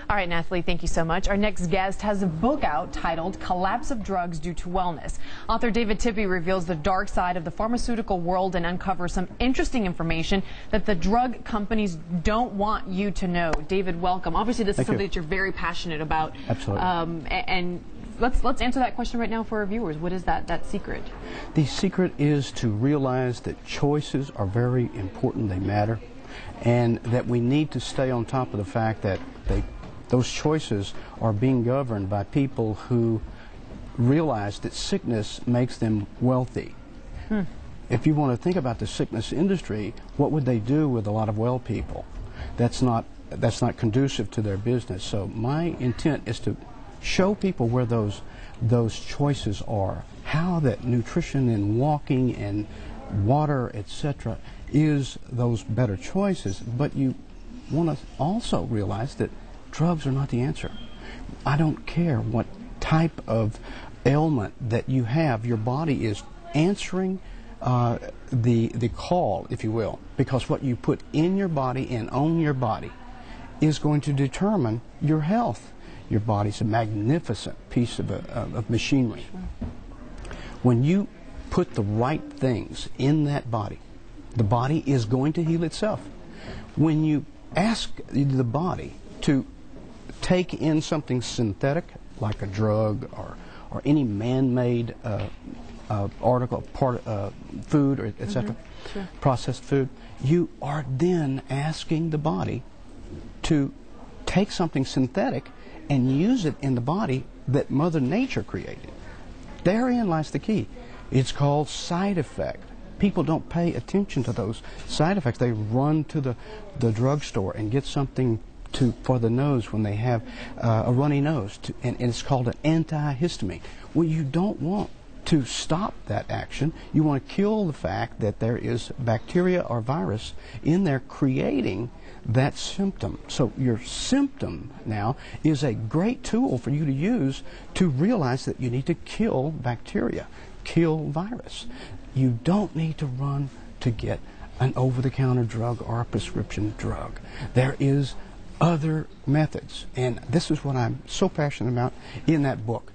All right, Nathalie, thank you so much. Our next guest has a book out titled Collapse of Drugs Due to Wellness. Author David Tippie reveals the dark side of the pharmaceutical world and uncovers some interesting information that the drug companies don't want you to know. David, welcome. Obviously, this is something that you're very passionate about. Absolutely. And let's answer that question right now for our viewers. What is that secret? The secret is to realize that choices are very important. They matter. And that we need to stay on top of the fact that those choices are being governed by people who realize that sickness makes them wealthy. If you want to think about the sickness industry, what would they do with a lot of well people? That's not conducive to their business. So my intent is to show people where those choices are, how that nutrition and walking and water, etc., is those better choices. But you want to also realize that drugs are not the answer. I don't care what type of ailment that you have, your body is answering the call, if you will, because what you put in your body and on your body is going to determine your health. Your body's a magnificent piece of machinery. When you put the right things in that body, the body is going to heal itself. When you ask the body to take in something synthetic, like a drug or any man-made article, food, or etc., processed food, you are then asking the body to take something synthetic and use it in the body that Mother Nature created. Therein lies the key. It's called side effect. People don't pay attention to those side effects. They run to the drugstore and get something for the nose when they have a runny nose, and it's called an antihistamine. Well, you don't want to stop that action. You want to kill the fact that there is bacteria or virus in there creating that symptom. So your symptom now is a great tool for you to use to realize that you need to kill bacteria, kill virus. You don't need to run to get an over-the-counter drug or a prescription drug. There is other methods, and this is what I'm so passionate about in that book.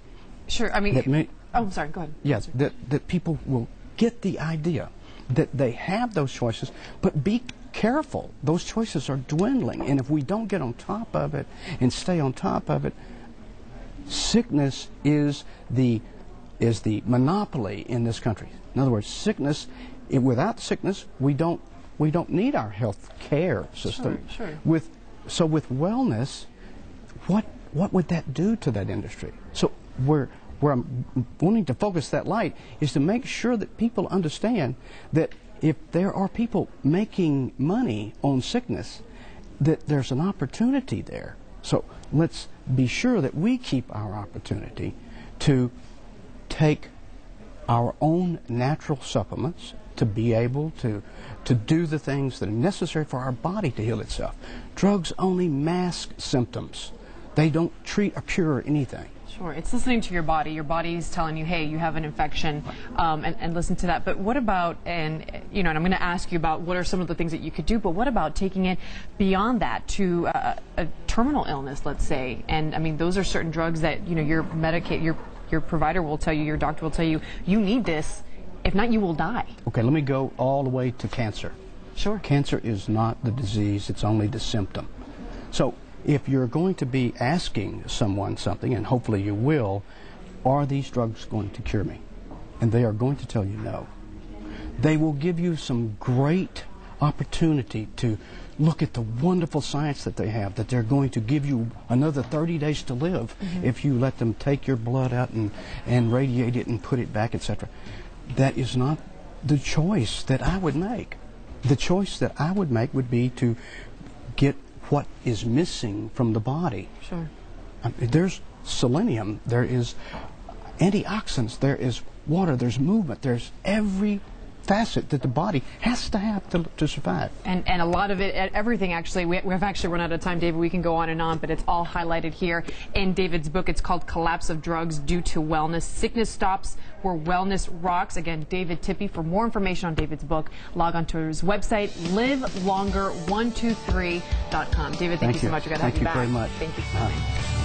Sure. I mean, I'm sorry, go ahead. Yes, that people will get the idea that they have those choices, but be careful. Those choices are dwindling, and if we don't get on top of it and stay on top of it, sickness is the monopoly in this country. In other words, sickness, without sickness, we don't need our health care system. Sure. So with wellness, what would that do to that industry? So where I'm wanting to focus that light is to make sure that people understand that if there are people making money on sickness, that there's an opportunity there. So let's be sure that we keep our opportunity to take our own natural supplements to be able to do the things that are necessary for our body to heal itself. Drugs only mask symptoms. They don't treat or cure anything. Sure, it's listening to your body. Your body's telling you, hey, you have an infection, and listen to that. But what about, and I'm going to ask you about what are some of the things that you could do, but what about taking it beyond that to a terminal illness, let's say? And I mean, those are certain drugs that, your provider will tell you, your doctor will tell you, you need this. If not, you will die. Okay, let me go all the way to cancer. Sure. Cancer is not the disease, it's only the symptom. So if you're going to be asking someone something, and hopefully you will, are these drugs going to cure me? And they are going to tell you no. They will give you some great opportunity to look at the wonderful science that they have, that they're going to give you another 30 days to live if you let them take your blood out and radiate it and put it back, etc. That is not the choice that I would make. The choice that I would make would be to get what is missing from the body. Sure. There's selenium, there is antioxidants, there is water, there's movement, there's every facet that the body has to have to survive. And a lot of it, everything actually, we've actually run out of time, David. We can go on and on, but it's all highlighted here in David's book. It's called Collapse of Drugs Due to Wellness. Sickness Stops Where Wellness Rocks. Again, David Tippie. For more information on David's book, log on to his website, livelonger123.com. David, thank you so much. We've got to have you back. Thank you very much. Thank you for coming.